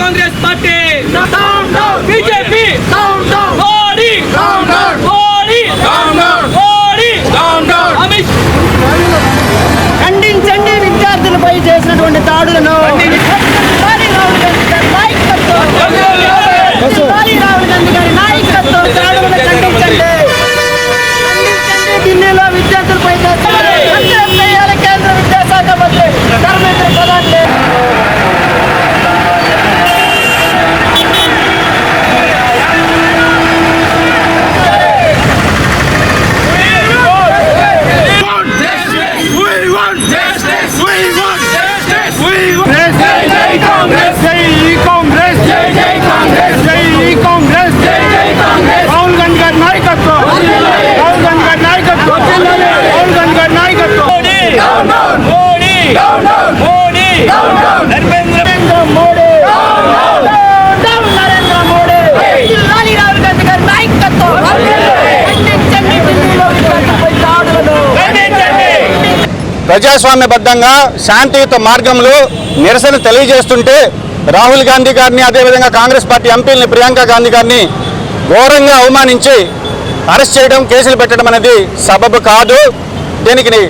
Congress party BJP Modi Modi Modi Amit ఖండించండి విద్యార్థులపై చేసినటువంటి దాడులను. రాహుల్ గాంధీ గారి నాయకత్వం దాడులను ఖండించండి. ఢిల్లీలో విద్యార్థులపై చేయాలి కేంద్ర విద్యాశాఖ మంత్రి ధర్మేంద్ర ప్రధాన్. ప్రజాస్వామ్యబద్ధంగా శాంతియుత మార్గంలో నిరసన తెలియజేస్తుంటే రాహుల్ గాంధీ గారిని అదేవిధంగా కాంగ్రెస్ పార్టీ ఎంపీలని ప్రియాంక గాంధీ గారిని ఘోరంగా అవమానించి అరెస్ట్ చేయడం, కేసులు పెట్టడం అనేది సబబు కాదు. దీనికి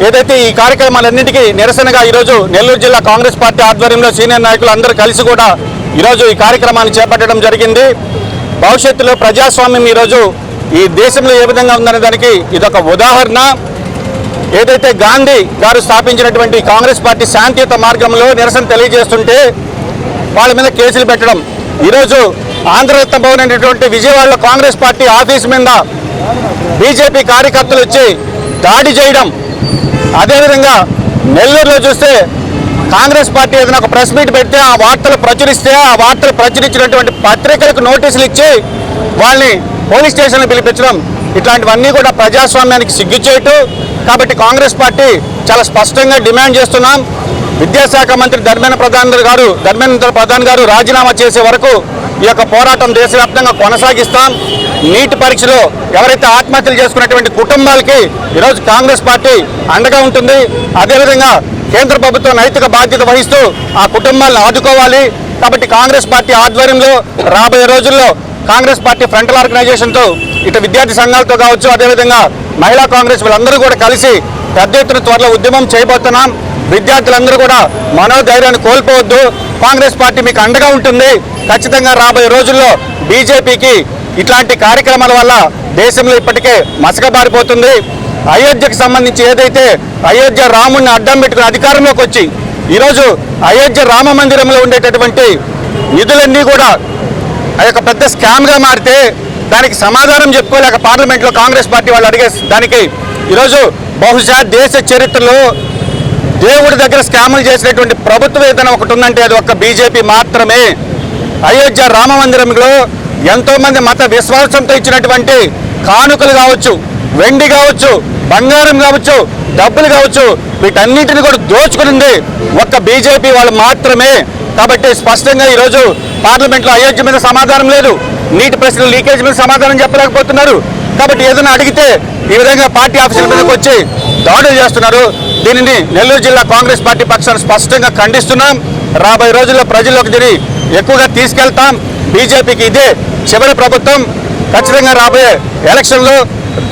ఏదైతే ఈ కార్యక్రమాలన్నింటికీ నిరసనగా ఈరోజు నెల్లూరు జిల్లా కాంగ్రెస్ పార్టీ ఆధ్వర్యంలో సీనియర్ నాయకులు అందరూ కలిసి కూడా ఈరోజు ఈ కార్యక్రమాన్ని చేపట్టడం జరిగింది. భవిష్యత్తులో ప్రజాస్వామ్యం ఈరోజు ఈ దేశంలో ఏ విధంగా ఉందనే దానికి ఇదొక ఉదాహరణ. ఏదైతే గాంధీ గారు స్థాపించినటువంటి కాంగ్రెస్ పార్టీ శాంతియుత మార్గంలో నిరసన తెలియజేస్తుంటే వాళ్ళ మీద కేసులు పెట్టడం, ఈరోజు ఆంధ్రరత్న భవన్ అనేటువంటి విజయవాడలో కాంగ్రెస్ పార్టీ ఆఫీస్ మీద బీజేపీ కార్యకర్తలు వచ్చి దాడి చేయడం, అదేవిధంగా నెల్లూరులో చూస్తే కాంగ్రెస్ పార్టీ ఏదైనా ఒక ప్రెస్ మీట్ పెడితే ఆ వార్తలు ప్రచురిస్తే ఆ వార్తలు ప్రచురించినటువంటి పత్రికలకు నోటీసులు ఇచ్చి వాళ్ళని పోలీస్ స్టేషన్లో పిలిపించడం, ఇట్లాంటివన్నీ కూడా ప్రజాస్వామ్యానికి సిగ్గుచేటు. కాబట్టి కాంగ్రెస్ పార్టీ చాలా స్పష్టంగా డిమాండ్ చేస్తున్నాం, విద్యాశాఖ మంత్రి ధర్మేంద్ర ప్రధాన్ గారు రాజీనామా చేసే వరకు ఈ యొక్క పోరాటం దేశవ్యాప్తంగా కొనసాగిస్తాం. నీట్ పరీక్షలో ఎవరైతే ఆత్మహత్యలు చేసుకున్నటువంటి కుటుంబాలకి ఈరోజు కాంగ్రెస్ పార్టీ అండగా ఉంటుంది. అదేవిధంగా కేంద్ర ప్రభుత్వం నైతిక బాధ్యత వహిస్తూ ఆ కుటుంబాలను ఆదుకోవాలి. కాబట్టి కాంగ్రెస్ పార్టీ ఆధ్వర్యంలో రాబోయే రోజుల్లో కాంగ్రెస్ పార్టీ ఫ్రంటల్ ఆర్గనైజేషన్తో ఇటు విద్యార్థి సంఘాలతో కావచ్చు, అదేవిధంగా మహిళా కాంగ్రెస్ వీళ్ళందరూ కూడా కలిసి పెద్ద ఎత్తున త్వరలో ఉద్యమం చేయబోతున్నాం. విద్యార్థులందరూ కూడా మనోధైర్యాన్ని కోల్పోవద్దు, కాంగ్రెస్ పార్టీ మీకు అండగా ఉంటుంది. ఖచ్చితంగా రాబోయే రోజుల్లో బీజేపీకి ఇట్లాంటి కార్యక్రమాల వల్ల దేశంలో ఇప్పటికే మసకబారిపోతుంది. అయోధ్యకు సంబంధించి ఏదైతే అయోధ్య రాముడిని అడ్డం పెట్టుకుని అధికారంలోకి వచ్చి ఈరోజు అయోధ్య రామ మందిరంలో ఉండేటటువంటి నిధులన్నీ కూడా ఆ యొక్క పెద్ద స్కామ్గా మారితే దానికి సమాధానం చెప్పుకోలేక పార్లమెంట్లో కాంగ్రెస్ పార్టీ వాళ్ళు అడిగే దానికి ఈరోజు బహుశా దేశ చరిత్రలో దేవుడి దగ్గర స్కాములు చేసినటువంటి ప్రభుత్వం ఏదైనా ఒకటి ఉందంటే అది ఒక్క బీజేపీ మాత్రమే. అయోధ్య రామ మందిరంలో ఎంతోమంది మత విశ్వాసంతో ఇచ్చినటువంటి కానుకలు కావచ్చు, వెండి కావచ్చు, బంగారం కావచ్చు, డబ్బులు కావచ్చు, వీటన్నిటిని కూడా దోచుకునింది ఒక్క బీజేపీ వాళ్ళు మాత్రమే. కాబట్టి స్పష్టంగా ఈరోజు పార్లమెంట్లో అయోధ్య మీద సమాధానం లేదు, నీటి ప్రశ్నలు లీకేజ్ మీద సమాధానం చెప్పలేకపోతున్నారు. కాబట్టి ఏదైనా అడిగితే ఈ విధంగా పార్టీ ఆఫీసుల మీదకి వచ్చి దాడులు చేస్తున్నారు. దీనిని నెల్లూరు జిల్లా కాంగ్రెస్ పార్టీ పక్షాన్ని స్పష్టంగా ఖండిస్తున్నాం. రాబోయే రోజుల్లో ప్రజల్లోకి దీన్ని ఎక్కువగా తీసుకెళ్తాం. బీజేపీకి ఇదే చివరి ప్రభుత్వం. ఖచ్చితంగా రాబోయే ఎలక్షన్లో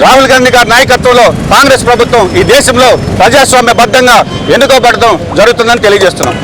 రాహుల్ గాంధీ గారి నాయకత్వంలో కాంగ్రెస్ ప్రభుత్వం ఈ దేశంలో ప్రజాస్వామ్యబద్ధంగా ఎన్నుకోబడటం జరుగుతుందని తెలియజేస్తున్నాం.